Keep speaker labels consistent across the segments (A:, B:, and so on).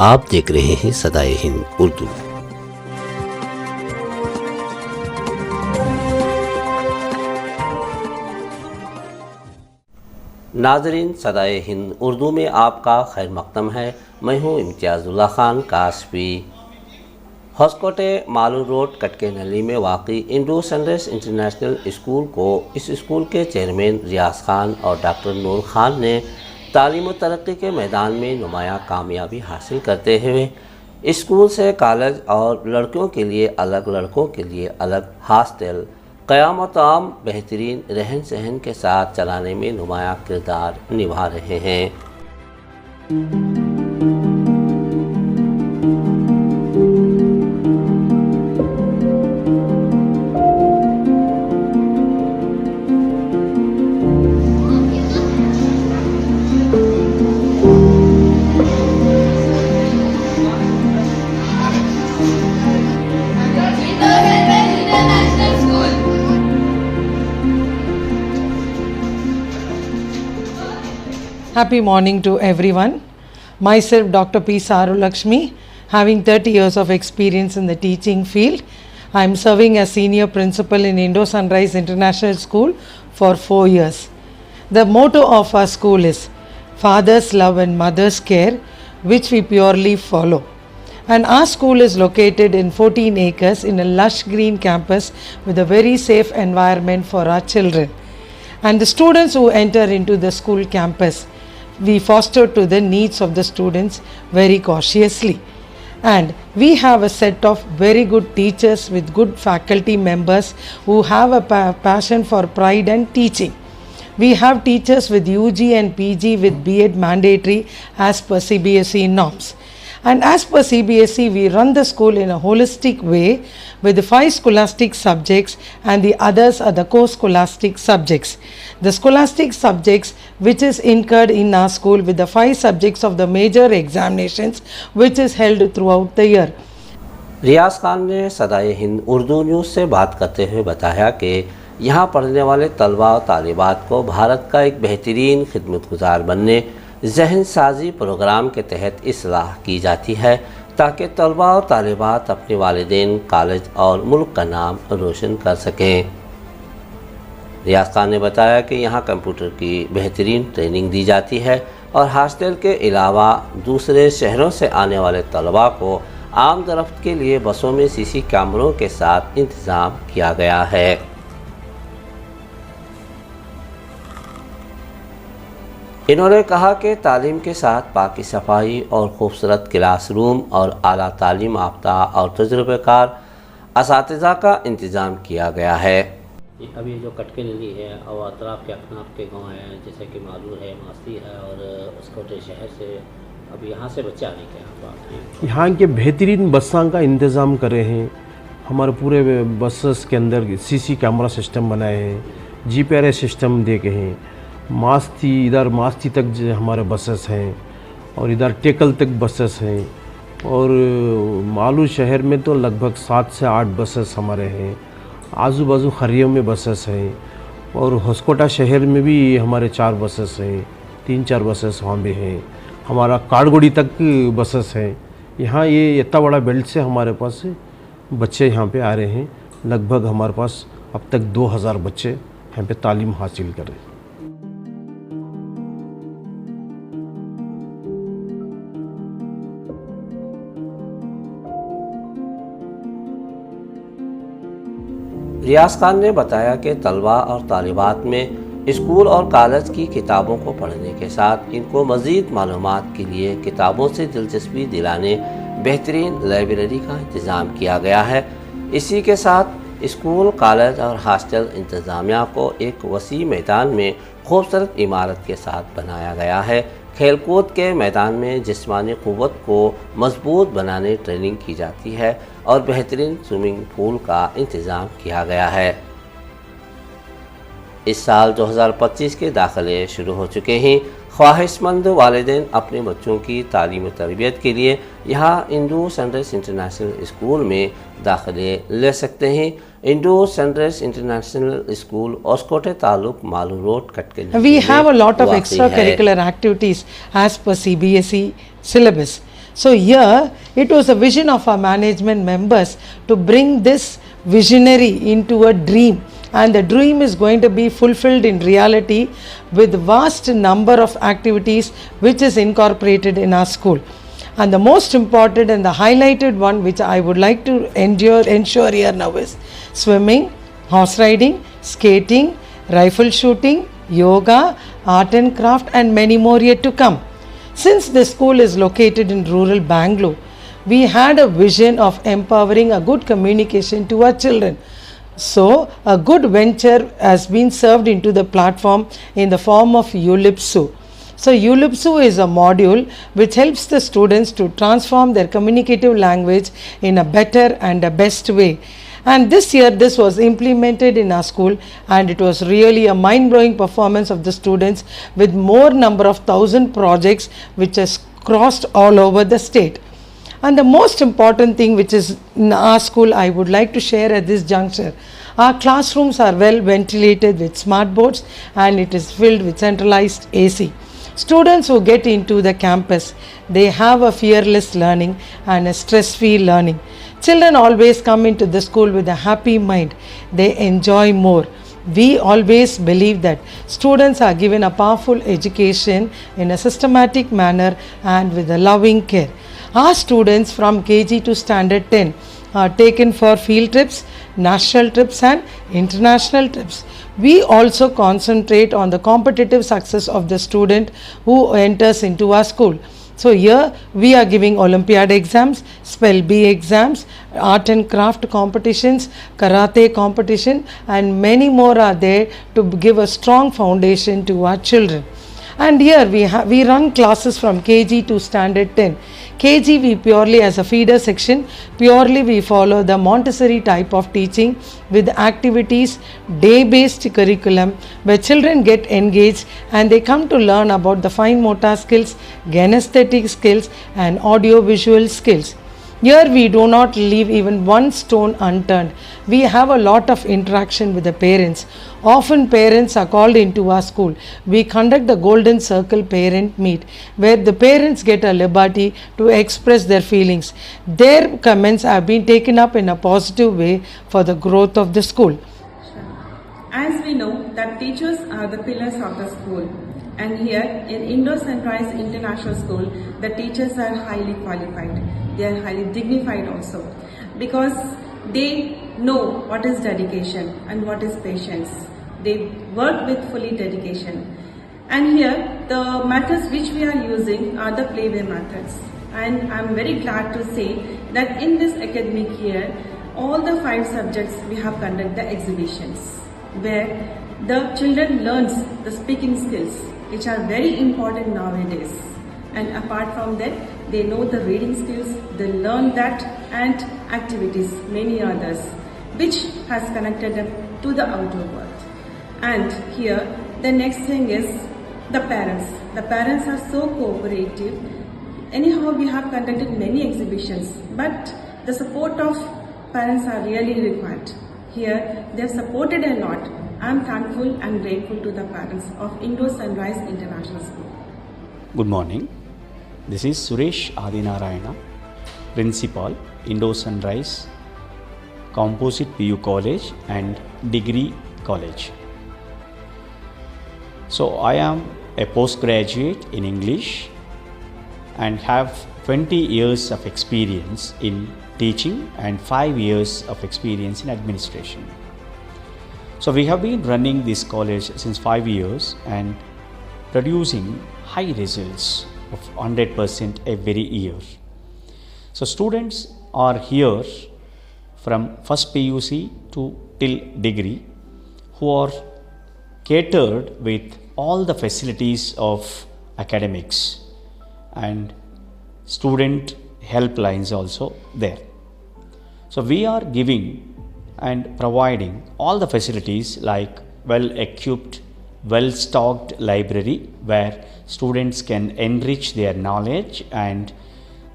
A: आप देख रहे हैं सदा-ए-हिंद उर्दू। नाजरीन, सदा-ए-हिंद उर्दू में आपका खैर मकदम है। मैं हूँ इम्तियाज़ुल्लाह खान काशफी। होसकोटे मालू रोड कटके नली में वाक़ई इंडो सनराइज इंटरनेशनल स्कूल को इस स्कूल के चेयरमैन रियाज खान और डॉक्टर नूर खान ने तालीम व तरक्की के मैदान में नुमायाँ कामयाबी हासिल करते हुए स्कूल से कॉलेज और लड़कियों के लिए अलग, लड़कों के लिए अलग हॉस्टल क़याम व तआम बेहतरीन रहन सहन के साथ चलाने में नुमायाँ किरदार निभा रहे हैं।
B: Happy morning to everyone. Myself Dr. P. Sarulakshmi, having 30 years of experience in the teaching field. I am serving as senior principal in Indo Sunrise International School for 4 years. The motto of our school is Father's love and Mother's care, which we purely follow. And our school is located in 14 acres in a lush green campus with a very safe environment for our children. And the students who enter into the school campus, we foster to the needs of the students very cautiously. And we have a set of very good teachers with good faculty members who have a passion for pride and teaching. We have teachers with UG and PG with B.Ed mandatory as per CBSE norms. And as per CBSE, we run the school in a holistic way with the 5 scholastic subjects and the others are the co-scholastic subjects. The scholastic subjects which is incurred in our school with the 5 subjects of the major examinations which is held throughout the year.
A: रियाज खान ने सदा-ए-हिंद Urdu news से बात करते हुए बताया कि यहाँ पढ़ने वाले तलबा और तालिबात को भारत का एक बेहतरीन खिदमतगुजार बनने जहन साजी प्रोग्राम के तहत इस्लाह की जाती है ताकि तलबा और तालिबात अपने वालिदैन, कॉलेज और मुल्क का नाम रोशन कर सकें। रियाज खान ने बताया कि यहाँ कंप्यूटर की बेहतरीन ट्रेनिंग दी जाती है और हॉस्टल के अलावा दूसरे शहरों से आने वाले तलबा को आमदरफ्त के लिए बसों में सीसी कैमरों के साथ इंतज़ाम किया गया है। इन्होंने कहा कि तालीम के साथ पाकी सफाई और खूबसूरत क्लासरूम और आला तालीम याफ्ता और तजुर्बेकार असातिज़ा का इंतज़ाम किया गया है। अभी जो कटके नली है और अतराफ़ के अफनाफ के गांव हैं जैसे कि मालूर है, मासी है और होसकोटे शहर से अब यहाँ से बच्चे आने के यहाँ के बेहतरीन बसों का इंतज़ाम करे हैं। हमारे पूरे बसेस के अंदर सीसी कैमरा सिस्टम बनाए हैं, जीपीआरएस सिस्टम दे के हैं। इधर मास्ती तक जो हमारे बसेस हैं और इधर टेकल तक बसेस हैं और मालू शहर में तो लगभग 7 से 8 बसेस हमारे हैं। आजू बाजू खरियों में बसेस हैं और होसकोटा शहर में भी हमारे 4 बसेस हैं, 3-4 बसेस वहाँ भी हैं। हमारा काड़गोड़ी तक बसेस हैं। यहाँ ये इतना बड़ा बेल्ट से हमारे पास बच्चे यहाँ पे आ रहे हैं। लगभग हमारे पास अब तक 2000 बच्चे यहाँ पे तालीम हासिल कर रहे हैं। रियाज खान ने बताया कि तलबा और तालिबात में स्कूल और कॉलेज की किताबों को पढ़ने के साथ इनको मज़ीद मालूमात के लिए किताबों से दिलचस्पी दिलाने बेहतरीन लाइब्रेरी का इंतज़ाम किया गया है। इसी के साथ स्कूल, कॉलेज और हॉस्टल इंतज़ामिया को एक वसी मैदान में खूबसूरत इमारत के साथ बनाया गया है। खेलकूद के मैदान में जिस्मानी क़ुव्वत को मजबूत बनाने ट्रेनिंग की जाती है और बेहतरीन स्विमिंग पूल का इंतज़ाम किया गया है। इस साल 2025 के दाखिले शुरू हो चुके हैं। ख्वाहिशमंद वालिदैन अपने बच्चों की तालीम व तरबियत के लिए यहाँ इंडो सनराइज इंटरनेशनल स्कूल में दाखिले ले सकते हैं। Indo sunrise international school Hoskote taluk Malu road कटके।
B: We have a lot of extracurricular activities as per CBSE syllabus. So here it was a vision of our management members to bring this visionary into a dream, and the dream is going to be fulfilled in reality with vast number of activities which is incorporated in our school. And the most important and the highlighted one which I would like to ensure here now is swimming, horse riding, skating, rifle shooting, yoga, art and craft, and many more yet to come. Since the school is located in rural Bangalore, we had a vision of empowering a good communication to our children. So, a good venture has been served into the platform in the form of ULIPSU. So, ULIPSU is a module which helps the students to transform their communicative language in a better and a best way. And this year this was implemented in our school, and it was really a mind-blowing performance of the students with more number of 1,000 projects which has crossed all over the state. And the most important thing which is in our school I would like to share at this juncture, our classrooms are well ventilated with smart boards, and it is filled with centralized AC. Students who get into the campus, they have a fearless learning and a stress-free learning. Children always come into the school with a happy mind. They enjoy more. We always believe that students are given a powerful education in a systematic manner and with a loving care. Our students from KG to Standard 10 are taken for field trips, national trips and international trips. We also concentrate on the competitive success of the student who enters into our school. So here we are giving Olympiad exams, Spell Bee exams, art and craft competitions, karate competition, and many more are there to give a strong foundation to our children. And here we run classes from KG to Standard 10. KG we purely as a feeder section, purely we follow the Montessori type of teaching with activities, day-based curriculum where children get engaged and they come to learn about the fine motor skills, kinesthetic skills and audio-visual skills. Here we do not leave even one stone unturned. We have a lot of interaction with the parents. Often parents are called into our school. We conduct the Golden Circle Parent Meet where the parents get a liberty to express their feelings. Their comments have been taken up in a positive way for the growth of the school.
C: As we know that teachers are the pillars of the school, and here in Indo Sunrise International School, the teachers are highly qualified. They are highly dignified also, because they know what is dedication and what is patience. They work with fully dedication. And here the methods which we are using are the playway methods. And I am very glad to say that in this academic year, all the 5 subjects we have conducted the exhibitions, where the children learns the speaking skills, which are very important nowadays. And apart from that, they know the reading skills, they learn that, and activities, many others, which has connected them to the outer world. And here, the next thing is the parents. The parents are so cooperative. Anyhow, we have conducted many exhibitions, but the support of parents are really required. Here, they have supported a lot. I am thankful and grateful to the parents of Indo Sunrise International School.
D: Good morning. This is Suresh Adinarayana, Principal, Indo Sunrise Composite PU College and Degree College. So I am a postgraduate in English and have 20 years of experience in teaching and 5 years of experience in administration. So we have been running this college since 5 years and producing high results of 100% every year. So students are here from first PUC to till degree who are catered with all the facilities of academics, and student helplines also there. So we are giving and providing all the facilities like well-equipped, well-stocked library where students can enrich their knowledge and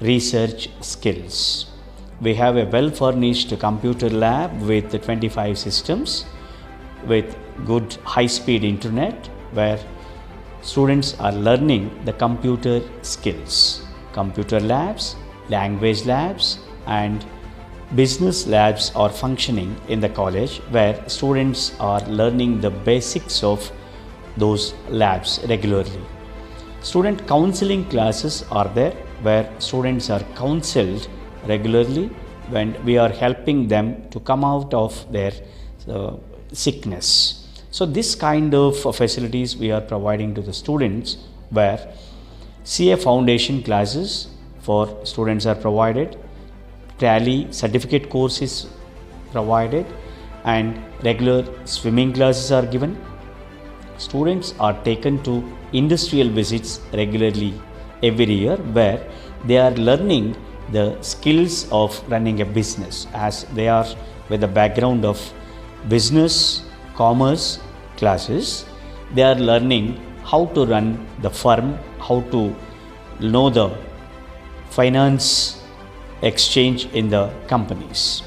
D: research skills. We have a well-furnished computer lab with 25 systems with good high-speed internet where students are learning the computer skills. computer labs, language labs, and business labs are functioning in the college, where students are learning the basics of those labs regularly. Student counseling classes are there, where students are counseled regularly when we are helping them to come out of their sickness. So this kind of facilities we are providing to the students, where CA foundation classes for students are provided, Tally certificate course is provided, and regular swimming classes are given. Students are taken to industrial visits regularly every year, where they are learning the skills of running a business, as they are with the background of business, commerce classes. They are learning how to run the firm, how to know the finance exchange in the companies.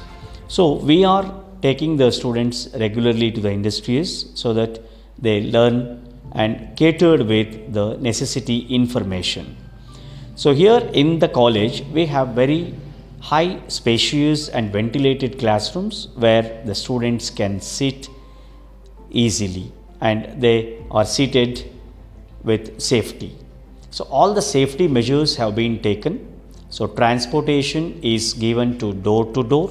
D: So we are taking the students regularly to the industries so that they learn and catered with the necessity information. So here in the college we have very high, spacious and ventilated classrooms, where the students can sit easily and they are seated with safety. So all the safety measures have been taken. So transportation is given to door.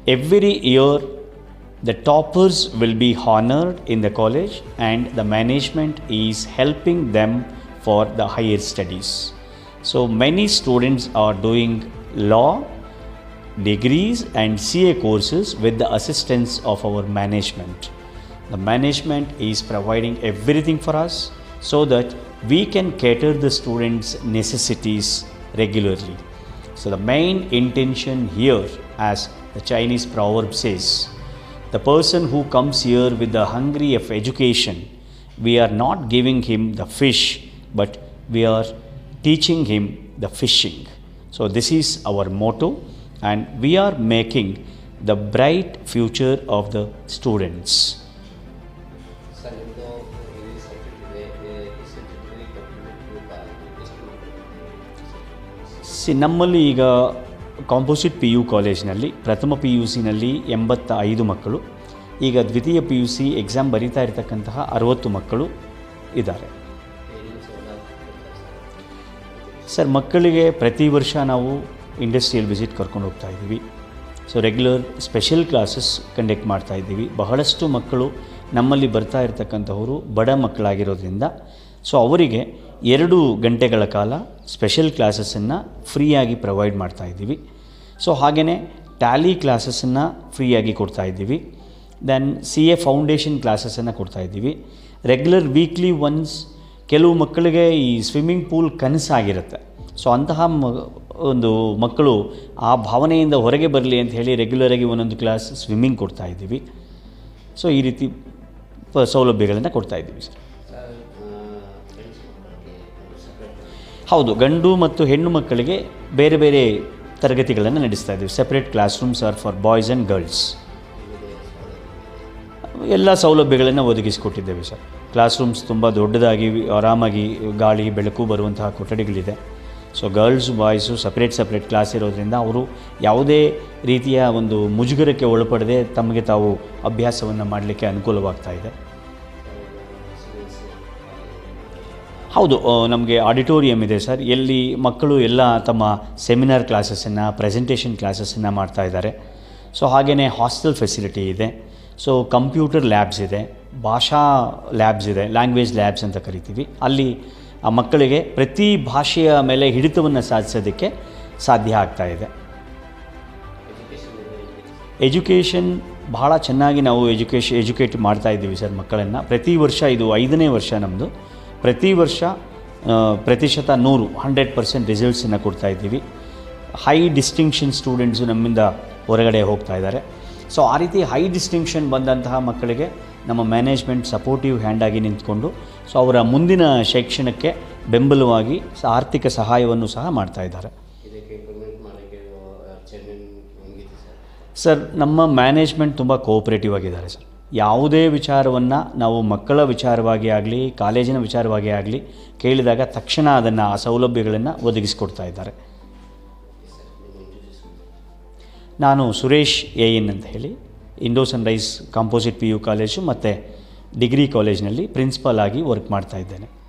D: Every year the toppers will be honored in the college, and the management is helping them for the higher studies. So many students are doing law, degrees and CA courses with the assistance of our management. The management is providing everything for us so that we can cater the students' necessities regularly. So the main intention here, as the Chinese proverb says, the person who comes here with the hungry of education, we are not giving him the fish, but we are teaching him the fishing. So this is our motto, and we are making the bright future of the students. ನಮ್ಮಲ್ಲಿ ಈಗ composite PU ಕಾಲೇಜ್ನಲ್ಲಿ ಪ್ರಥಮ PUCನಲ್ಲಿ 85 ಮಕ್ಕಳು, ಈಗ ದ್ವಿತೀಯ PUC exam ಬರೀತಾ ಇರತಕ್ಕಂತಹ 60 ಮಕ್ಕಳು ಇದ್ದಾರೆ. ಸರ್, ಮಕ್ಕಳಿಗೆ ಪ್ರತಿ ವರ್ಷ ನಾವು ಇಂಡಸ್ಟ್ರಿಯಲ್ ವಿಸಿಟ್ ಕರ್ಕೊಂಡು ಹೋಗ್ತಾ ಇದ್ದೀವಿ. So regular special classes conduct ಮಾಡ್ತಾ ಇದ್ದೀವಿ. ಬಹಳಷ್ಟು ಮಕ್ಕಳು ನಮ್ಮಲ್ಲಿ ಬರ್ತಾ ಇರತಕ್ಕಂಥವರು ಬಡ ಮಕ್ಕಳಾಗಿರೋದ್ರಿಂದ ಸೊ ಅವರಿಗೆ 2 ಗಂಟೆಗಳ ಕಾಲ ಸ್ಪೆಷಲ್ ಕ್ಲಾಸಸ್ಸನ್ನು ಫ್ರೀಯಾಗಿ ಪ್ರೊವೈಡ್ ಮಾಡ್ತಾ ಇದ್ದೀವಿ. ಸೊ ಹಾಗೆಯೇ ಟ್ಯಾಲಿ ಕ್ಲಾಸಸ್ಸನ್ನು ಫ್ರೀಯಾಗಿ ಕೊಡ್ತಾ ಇದ್ದೀವಿ. ದೆನ್ CA ಫೌಂಡೇಶನ್ ಕ್ಲಾಸಸ್ಸನ್ನು ಕೊಡ್ತಾ ಇದ್ದೀವಿ. ರೆಗ್ಯುಲರ್ ವೀಕ್ಲಿ ಒನ್ಸ್ ಕೆಲವು ಮಕ್ಕಳಿಗೆ ಈ ಸ್ವಿಮ್ಮಿಂಗ್ ಪೂಲ್ ಕನಸಾಗಿರುತ್ತೆ. ಸೊ ಅಂತಹ ಒಂದು ಮಕ್ಕಳು ಆ ಭಾವನೆಯಿಂದ ಹೊರಗೆ ಬರಲಿ ಅಂತ ಹೇಳಿ ರೆಗ್ಯುಲರಾಗಿ ಒಂದೊಂದು ಕ್ಲಾಸ್ ಸ್ವಿಮ್ಮಿಂಗ್ ಕೊಡ್ತಾ ಇದ್ದೀವಿ. ಸೊ ಈ ರೀತಿ ಸೌಲಭ್ಯಗಳನ್ನು ಕೊಡ್ತಾ ಇದ್ದೀವಿ ಸರ್. ಹೌದು, ಗಂಡು ಮತ್ತು ಹೆಣ್ಣು ಮಕ್ಕಳಿಗೆ ಬೇರೆ ಬೇರೆ ತರಗತಿಗಳನ್ನು ನಡೆಸ್ತಾ ಇದ್ದೀವಿ. Separate class rooms R for boys and girls. ಎಲ್ಲ ಸೌಲಭ್ಯಗಳನ್ನು ಒದಗಿಸಿಕೊಟ್ಟಿದ್ದೇವೆ ಸರ್. ಕ್ಲಾಸ್ ರೂಮ್ಸ್ ತುಂಬ ದೊಡ್ಡದಾಗಿ ಆರಾಮಾಗಿ ಗಾಳಿ ಬೆಳಕು ಬರುವಂತಹ ಕೊಠಡಿಗಳಿದೆ. So girls boys separate class ಇರೋದ್ರಿಂದ ಅವರು ಯಾವುದೇ ರೀತಿಯ ಒಂದು ಮುಜುಗರಕ್ಕೆ ಒಳಪಡದೆ ತಮಗೆ ತಾವು ಅಭ್ಯಾಸವನ್ನು ಮಾಡಲಿಕ್ಕೆ ಅನುಕೂಲವಾಗ್ತಾ ಇದೆ. ಹೌದು, ನಮಗೆ ಆಡಿಟೋರಿಯಂ ಇದೆ ಸರ್, ಎಲ್ಲಿ ಮಕ್ಕಳು ಎಲ್ಲ ತಮ್ಮ ಸೆಮಿನಾರ್ ಕ್ಲಾಸಸ್ಸನ್ನು, ಪ್ರೆಸೆಂಟೇಷನ್ ಕ್ಲಾಸಸ್ಸನ್ನು ಮಾಡ್ತಾ ಇದ್ದಾರೆ. ಸೊ ಹಾಗೆಯೇ ಹಾಸ್ಟೆಲ್ ಫೆಸಿಲಿಟಿ ಇದೆ. ಸೊ ಕಂಪ್ಯೂಟರ್ ಲ್ಯಾಬ್ಸ್ ಇದೆ, ಭಾಷಾ ಲ್ಯಾಬ್ಸ್ ಇದೆ, ಲ್ಯಾಂಗ್ವೇಜ್ ಲ್ಯಾಬ್ಸ್ ಅಂತ ಕರಿತೀವಿ. ಅಲ್ಲಿ ಆ ಮಕ್ಕಳಿಗೆ ಪ್ರತಿ ಭಾಷೆಯ ಮೇಲೆ ಹಿಡಿತವನ್ನು ಸಾಧಿಸೋದಕ್ಕೆ ಸಾಧ್ಯ ಆಗ್ತಾ ಇದೆ. ಎಜುಕೇಷನ್ ಬಹಳ ಚೆನ್ನಾಗಿ ನಾವು ಎಜುಕೇಟ್ ಮಾಡ್ತಾ ಇದ್ದೀವಿ ಸರ್ ಮಕ್ಕಳನ್ನು. ಪ್ರತಿ ವರ್ಷ ಇದು 5ನೇ ವರ್ಷ ನಮ್ಮದು. ಪ್ರತಿ ವರ್ಷ ಪ್ರತಿಶತ 100% ರಿಸಲ್ಟ್ಸನ್ನು ಕೊಡ್ತಾ ಇದ್ದೀವಿ. ಹೈ ಡಿಸ್ಟಿಂಕ್ಷನ್ ಸ್ಟೂಡೆಂಟ್ಸು ನಮ್ಮಿಂದ ಹೊರಗಡೆ ಹೋಗ್ತಾ ಇದ್ದಾರೆ. ಸೊ ಆ ರೀತಿ ಹೈ ಡಿಸ್ಟಿಂಕ್ಷನ್ ಬಂದಂತಹ ಮಕ್ಕಳಿಗೆ ನಮ್ಮ ಮ್ಯಾನೇಜ್ಮೆಂಟ್ ಸಪೋರ್ಟಿವ್ ಹ್ಯಾಂಡಾಗಿ ನಿಂತ್ಕೊಂಡು ಸೊ ಅವರ ಮುಂದಿನ ಶೈಕ್ಷಣಕ್ಕೆ ಬೆಂಬಲವಾಗಿ ಆರ್ಥಿಕ ಸಹಾಯವನ್ನು ಸಹ ಮಾಡ್ತಾ ಇದ್ದಾರೆ. ಸರ್, ನಮ್ಮ ಮ್ಯಾನೇಜ್ಮೆಂಟ್ ತುಂಬ ಕೋಆಪರೇಟಿವ್ ಆಗಿದ್ದಾರೆ ಸರ್. ಯಾವುದೇ ವಿಚಾರವನ್ನು ನಾವು ಮಕ್ಕಳ ವಿಚಾರವಾಗಿ ಆಗಲಿ ಕಾಲೇಜಿನ ವಿಚಾರವಾಗಿ ಆಗಲಿ ಕೇಳಿದಾಗ ತಕ್ಷಣ ಅದನ್ನು ಆ ಸೌಲಭ್ಯಗಳನ್ನು ಒದಗಿಸಿಕೊಡ್ತಾ ಇದ್ದಾರೆ. ನಾನು ಸುರೇಶ್ ಎನ್ ಅಂತ ಹೇಳಿ Indo Sunrise composite PU college ಮತ್ತು ಡಿಗ್ರಿ ಕಾಲೇಜಿನಲ್ಲಿ ಪ್ರಿನ್ಸಿಪಾಲ್ ಆಗಿ ವರ್ಕ್ ಮಾಡ್ತಾ ಇದ್ದೇನೆ.